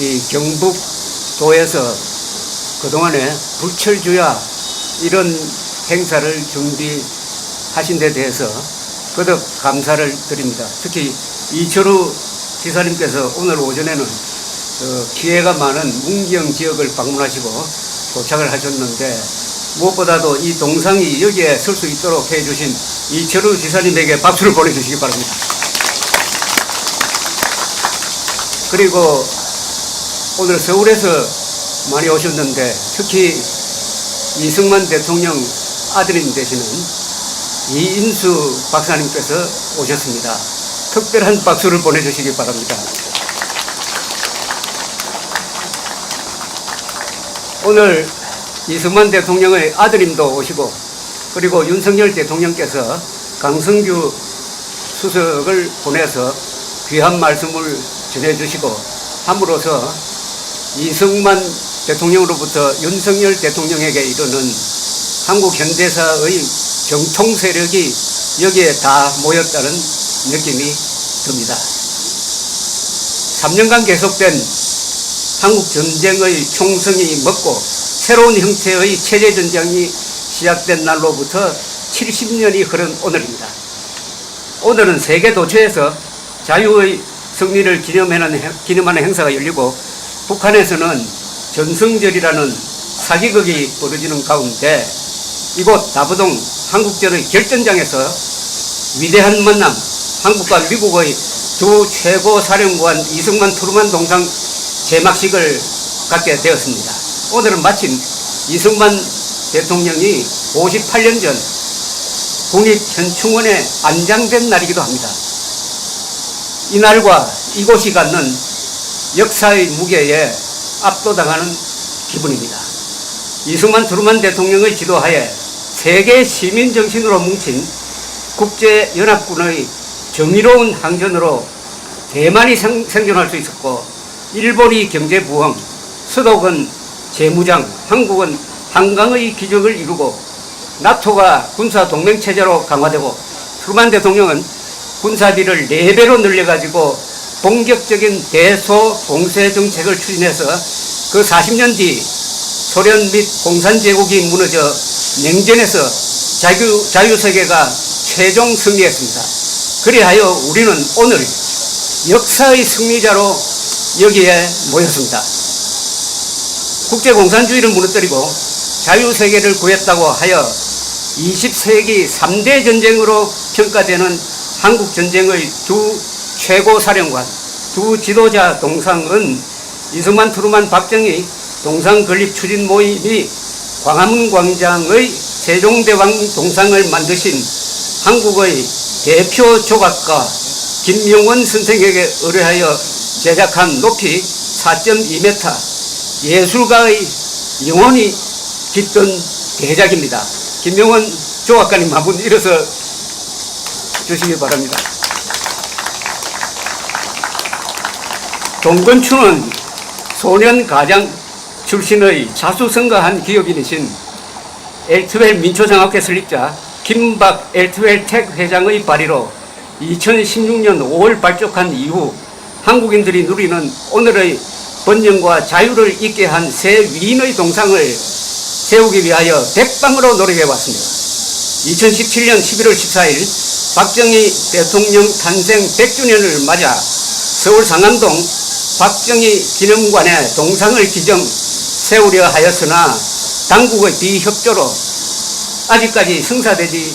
이 경북도에서 그동안에 불철주야 이런 행사를 준비하신 데 대해서 거듭 감사를 드립니다. 특히 이철우 지사님께서 오늘 오전에는 기회가 많은 문경 지역을 방문하시고 도착을 하셨는데 무엇보다도 이 동상이 여기에 설 수 있도록 해주신 이철우 지사님에게 박수를 보내주시기 바랍니다. 그리고 오늘 서울에서 많이 오셨는데 특히 이승만 대통령 아드님 되시는 이인수 박사님께서 오셨습니다. 특별한 박수를 보내주시기 바랍니다. 오늘 이승만 대통령의 아드님도 오시고 그리고 윤석열 대통령께서 강성규 수석을 보내서 귀한 말씀을 전해주시고 함으로써 이승만 대통령으로부터 윤석열 대통령에게 이르는 한국 현대사의 정통 세력이 여기에 다 모였다는 느낌이 듭니다. 3년간 계속된 한국 전쟁의 총성이 먹고 새로운 형태의 체제 전쟁이 시작된 날로부터 70년이 흐른 오늘입니다. 오늘은 세계 도처에서 자유의 승리를 기념하는 행사가 열리고 북한에서는 전승절이라는 사기극이 벌어지는 가운데 이곳 다부동 한국전의 결전장에서 위대한 만남, 한국과 미국의 두 최고 사령관 이승만 트루만 동상 제막식을 갖게 되었습니다. 오늘은 마침 이승만 대통령이 58년 전 국립현충원에 안장된 날이기도 합니다. 이날과 이곳이 갖는 역사의 무게에 압도당하는 기분입니다. 이승만 트루만 대통령의 지도하에 세계 시민 정신으로 뭉친 국제연합군의 정의로운 항전으로 대만이 생존할 수 있었고 일본이 경제부흥, 서독은 재무장, 한국은 한강의 기적을 이루고 나토가 군사동맹체제로 강화되고 트루만 대통령은 군사비를 4배로 늘려가지고 본격적인 대소봉쇄 정책을 추진해서 그 40년 뒤 소련 및 공산제국이 무너져 냉전에서 자유세계가 최종 승리했습니다. 그리하여 우리는 오늘 역사의 승리자로 여기에 모였습니다. 국제공산주의를 무너뜨리고 자유세계를 구했다고 하여 20세기 3대 전쟁으로 평가되는 한국전쟁의 두 최고사령관, 두 지도자 동상은 이승만, 트루만, 박정희 동상 건립 추진 모임이 광화문 광장의 세종대왕 동상을 만드신 한국의 대표 조각가 김명원 선생에게 의뢰하여 제작한 높이 4.2m 예술가의 영혼이 깃든 대작입니다. 김명원 조각가님 한 분 일어서 주시기 바랍니다. 동건추는 소년 가장 출신의 자수성가한 기업인이신 엘트웰 민초장학회 설립자 김박 엘트웰 텍 회장의 발의로 2016년 5월 발족한 이후 한국인들이 누리는 오늘의 번영과 자유를 있게 한 새 위인의 동상을 세우기 위하여 백방으로 노력해왔습니다. 2017년 11월 14일 박정희 대통령 탄생 100주년을 맞아 서울 상암동 박정희 기념관에 동상을 기정 세우려 하였으나 당국의 비협조로 아직까지 성사되지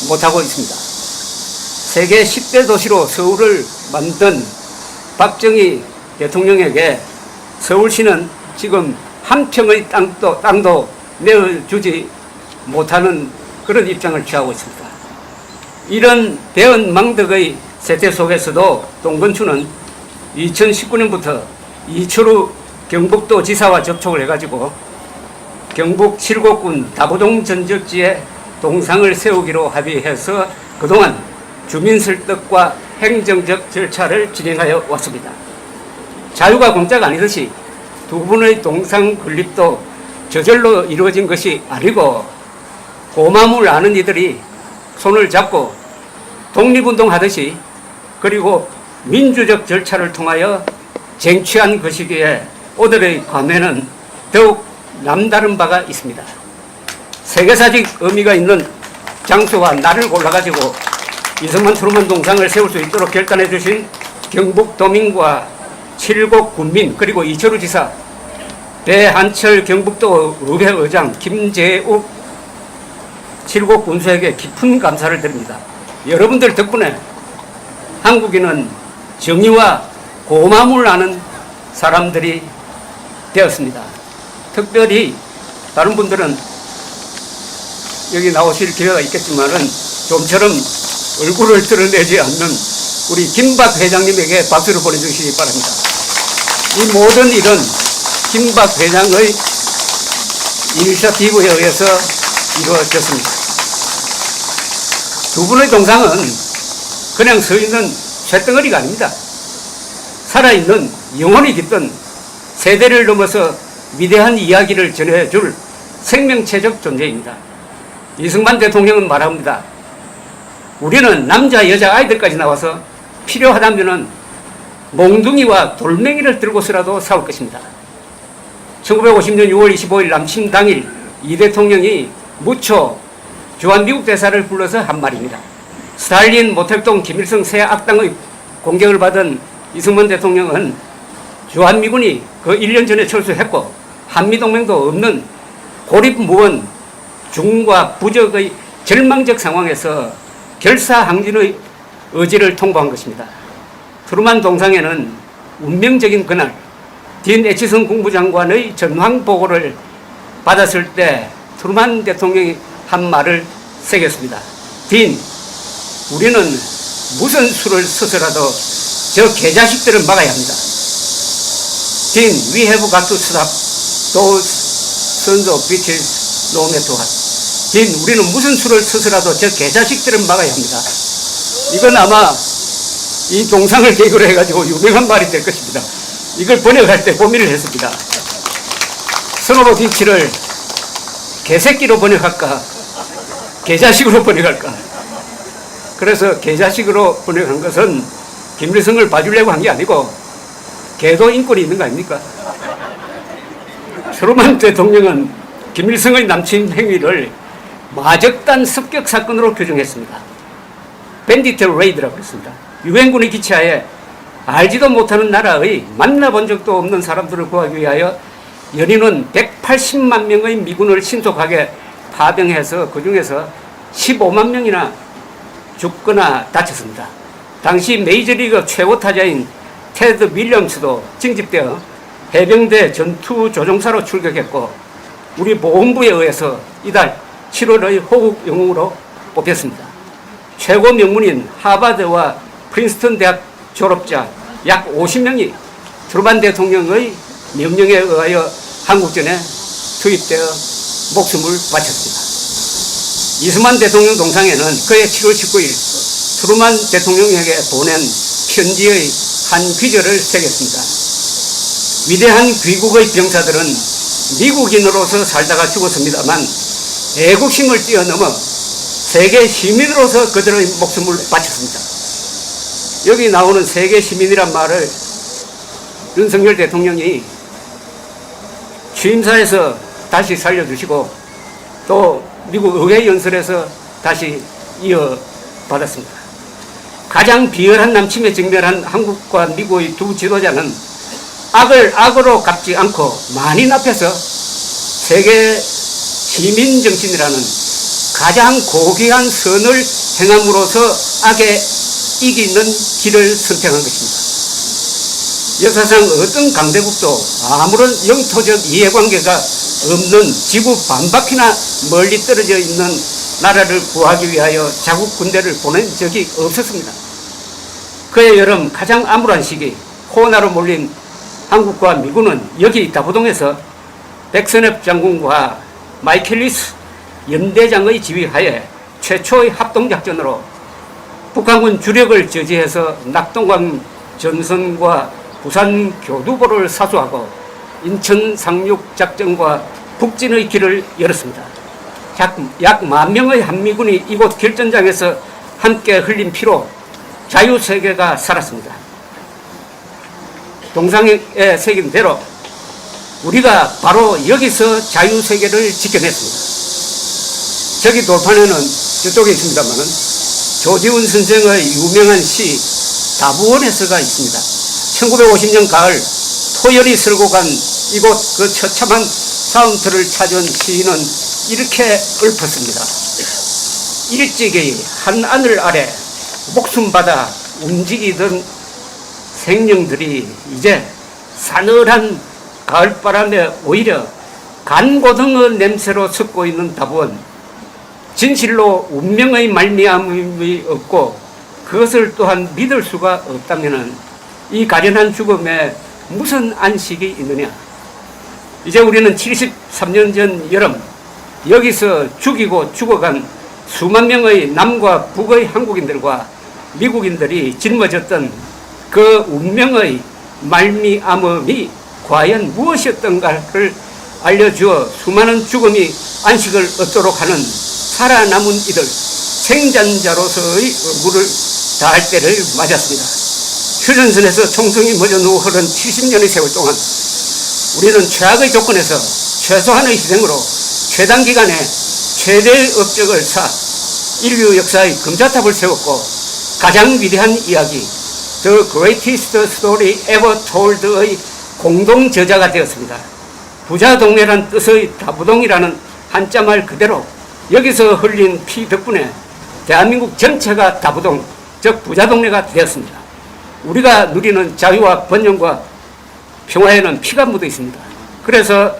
못하고 있습니다. 세계 10대 도시로 서울을 만든 박정희 대통령에게 서울시는 지금 한 평의 땅도 내어주지 못하는 그런 입장을 취하고 있습니다. 이런 배은망덕의 세태 속에서도 동건추는 2019년부터 이철우 경북도 지사와 접촉을 해가지고 경북 칠곡군 다부동 전적지에 동상을 세우기로 합의해서 그동안 주민 설득과 행정적 절차를 진행하여 왔습니다. 자유가 공짜가 아니듯이 두 분의 동상 건립도 저절로 이루어진 것이 아니고 고마움을 아는 이들이 손을 잡고 독립운동하듯이 그리고 민주적 절차를 통하여 쟁취한 것이기에 오늘의 감회는 더욱 남다른 바가 있습니다. 세계사적 의미가 있는 장소와 날을 골라가지고 이승만 트루먼 동상을 세울 수 있도록 결단해 주신 경북도민과 칠곡 군민 그리고 이철우 지사, 배한철 경북도 의회 의장, 김재욱 칠곡 군수에게 깊은 감사를 드립니다. 여러분들 덕분에 한국인은 정의와 고마움을 아는 사람들이 되었습니다. 특별히 다른 분들은 여기 나오실 기회가 있겠지만은 좀처럼 얼굴을 드러내지 않는 우리 김박 회장님에게 박수를 보내주시기 바랍니다. 이 모든 일은 김박 회장의 이니셔티브에 의해서 이루어졌습니다. 두 분의 동상은 그냥 서 있는 쇳덩어리가 아닙니다. 살아있는 영혼이 깃든 세대를 넘어서 위대한 이야기를 전해줄 생명체적 존재입니다. 이승만 대통령은 말합니다. 우리는 남자, 여자, 아이들까지 나와서 필요하다면 몽둥이와 돌멩이를 들고서라도 싸울 것입니다. 1950년 6월 25일 남침 당일 이 대통령이 무초 주한미국 대사를 불러서 한 말입니다. 스탈린, 모택동, 김일성 세 악당의 공격을 받은 이승만 대통령은 주한미군이 그 1년 전에 철수했고 한미동맹도 없는 고립무원 중과 부적의 절망적 상황에서 결사항진의 의지를 통보한 것입니다. 트루만 동상에는 운명적인 그날 딘 애치슨 국무장관의 전황 보고를 받았을 때 트루만 대통령이 한 말을 새겼습니다. 딘, 우리는 무슨 수를 써서라도 저 개자식들을 막아야 합니다. 딘, we have got to stop those sons of bitches no matter what. 딘, 우리는 무슨 수를 써서라도 저 개자식들을 막아야 합니다. 이건 아마 이 동상을 계기로 해가지고 유명한 말이 될 것입니다. 이걸 번역할 때 고민을 했습니다. 선오버 빈치를 개새끼로 번역할까, 개자식으로 번역할까. 그래서 개자식으로 번역한 것은 김일성을 봐주려고 한 게 아니고 개도 인권이 있는 거 아닙니까? 트루먼 대통령은 김일성의 남친 행위를 마적단 습격 사건으로 규정했습니다. 밴디트 레이드라고 했습니다. 유엔군의 기차에 알지도 못하는 나라의 만나본 적도 없는 사람들을 구하기 위하여 연인은 180만 명의 미군을 신속하게 파병해서 그 중에서 15만 명이나 죽거나 다쳤습니다. 당시 메이저리그 최고 타자인 테드 윌리엄스도 징집되어 해병대 전투 조종사로 출격했고 우리 보훈부에 의해서 이달 7월의 호국 영웅으로 뽑혔습니다. 최고 명문인 하버드와 프린스턴 대학 졸업자 약 50명이 트루먼 대통령의 명령에 의하여 한국전에 투입되어 목숨을 바쳤습니다. 이승만 대통령 동상에는 그해 7월 19일 트루먼 대통령에게 보낸 편지의 한 귀절을 새겼습니다. 위대한 귀국의 병사들은 미국인으로서 살다가 죽었습니다만 애국심을 뛰어넘어 세계 시민으로서 그들의 목숨을 바쳤습니다. 여기 나오는 세계 시민이란 말을 윤석열 대통령이 취임사에서 다시 살려주시고 또 미국 의회 연설에서 다시 이어받았습니다. 가장 비열한 남침에 직면한 한국과 미국의 두 지도자는 악을 악으로 갚지 않고 만인 앞에서 세계 시민정신이라는 가장 고귀한 선을 행함으로써 악에 이기는 길을 선택한 것입니다. 역사상 어떤 강대국도 아무런 영토적 이해관계가 없는 지구 반바퀴나 멀리 떨어져 있는 나라를 구하기 위하여 자국 군대를 보낸 적이 없었습니다. 그해 여름 가장 암울한 시기 코로나로 몰린 한국과 미군은 여기 다부동에서 백선엽 장군과 마이켈리스 연대장의 지휘하에 최초의 합동작전으로 북한군 주력을 저지해서 낙동강 전선과 부산 교두보를 사수하고 인천 상륙작전과 북진의 길을 열었습니다. 약 10,000명의 한미군이 이곳 결전장에서 함께 흘린 피로 자유세계가 살았습니다. 동상에 새긴 대로 우리가 바로 여기서 자유세계를 지켜냈습니다. 저기 돌판에는 저쪽에 있습니다만은 조지훈 선생의 유명한 시 다부원에서가 있습니다. 1950년 가을 토열이 쓸고 간 이곳 그 처참한 사운터를 찾은 시인은 이렇게 읊었습니다. 일찍이 한 하늘 아래 목숨받아 움직이던 생명들이 이제 싸늘한 가을바람에 오히려 간고등어 냄새로 섞고 있는 다부원. 진실로 운명의 말미암음이 없고 그것을 또한 믿을 수가 없다면 이 가련한 죽음에 무슨 안식이 있느냐. 이제 우리는 73년 전 여름 여기서 죽이고 죽어간 수만 명의 남과 북의 한국인들과 미국인들이 짊어졌던 그 운명의 말미암음이 과연 무엇이었던가를 알려주어 수많은 죽음이 안식을 얻도록 하는 살아남은 이들 생존자로서의 의무를 다할 때를 맞았습니다. 휴전선에서 총성이 멎은 후 흐른 70년의 세월 동안 우리는 최악의 조건에서 최소한의 희생으로 최단기간에 최대의 업적을 쌓아 인류 역사의 금자탑을 세웠고 가장 위대한 이야기 The Greatest Story Ever Told의 공동 저자가 되었습니다. 부자 동네란 뜻의 다부동이라는 한자말 그대로 여기서 흘린 피 덕분에 대한민국 전체가 다부동, 즉 부자 동네가 되었습니다. 우리가 누리는 자유와 번영과 평화에는 피가 묻어 있습니다. 그래서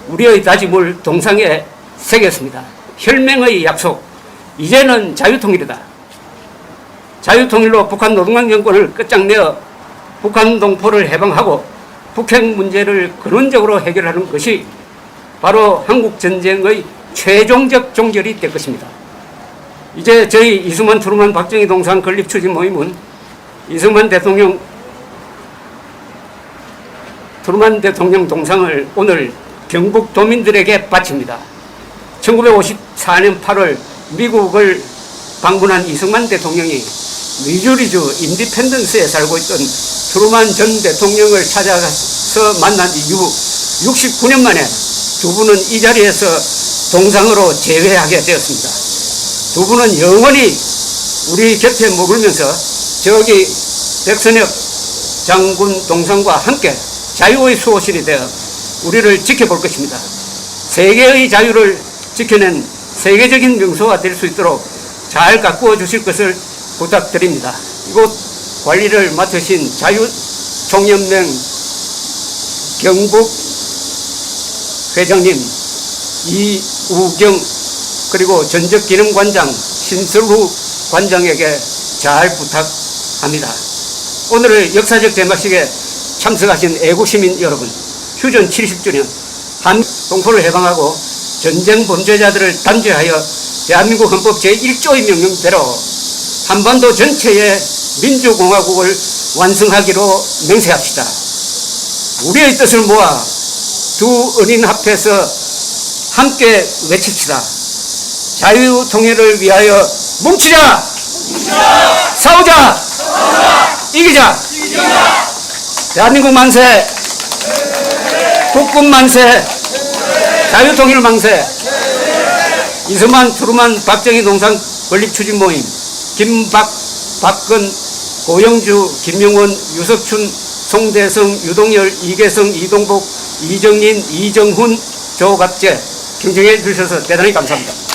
우리의 다짐을 동상에 새겼습니다. 혈맹의 약속, 이제는 자유통일이다. 자유통일로 북한 노동당 정권을 끝장내어 북한 동포를 해방하고 북핵 문제를 근원적으로 해결하는 것이 바로 한국전쟁의 최종적 종결이 될 것입니다. 이제 저희 이승만, 트루만, 박정희 동상 건립 추진 모임은 이승만 대통령, 트루만 대통령 동상을 오늘 경북 도민들에게 바칩니다. 1954년 8월 미국을 방문한 이승만 대통령이 미주리주 인디펜던스에 살고 있던 트루만 전 대통령을 찾아가서 만난 이후 69년 만에 두 분은 이 자리에서 동상으로 재회하게 되었습니다. 두 분은 영원히 우리 곁에 머물면서 저기 백선엽 장군 동상과 함께 자유의 수호신이 되어 우리를 지켜볼 것입니다. 세계의 자유를 지켜낸 세계적인 명소가 될 수 있도록 잘 가꾸어 주실 것을 부탁드립니다. 이곳 관리를 맡으신 자유총연맹 경북 회장님 이우경 그리고 전적기능관장 신설후 관장에게 잘 부탁합니다. 오늘의 역사적 개막식에 참석하신 애국시민 여러분, 휴전 70주년 한 동포를 해방하고 전쟁 범죄자들을 단죄하여 대한민국 헌법 제1조의 명령대로 한반도 전체의 민주공화국을 완성하기로 맹세합시다. 우리의 뜻을 모아 두 은인 앞에서 함께 외칩시다. 자유통일을 위하여 뭉치자! 뭉치자! 싸우자! 싸우자! 이기자! 이기자! 대한민국 만세! 국군 만세! 자유통일 만세! 이승만, 트루만, 박정희 동상 건립추진 모임 김박, 박근, 고영주, 김명원, 유석춘, 송대성, 유동열, 이계성, 이동복, 이정인, 이정훈, 조갑재 경청해 주셔서 대단히 감사합니다.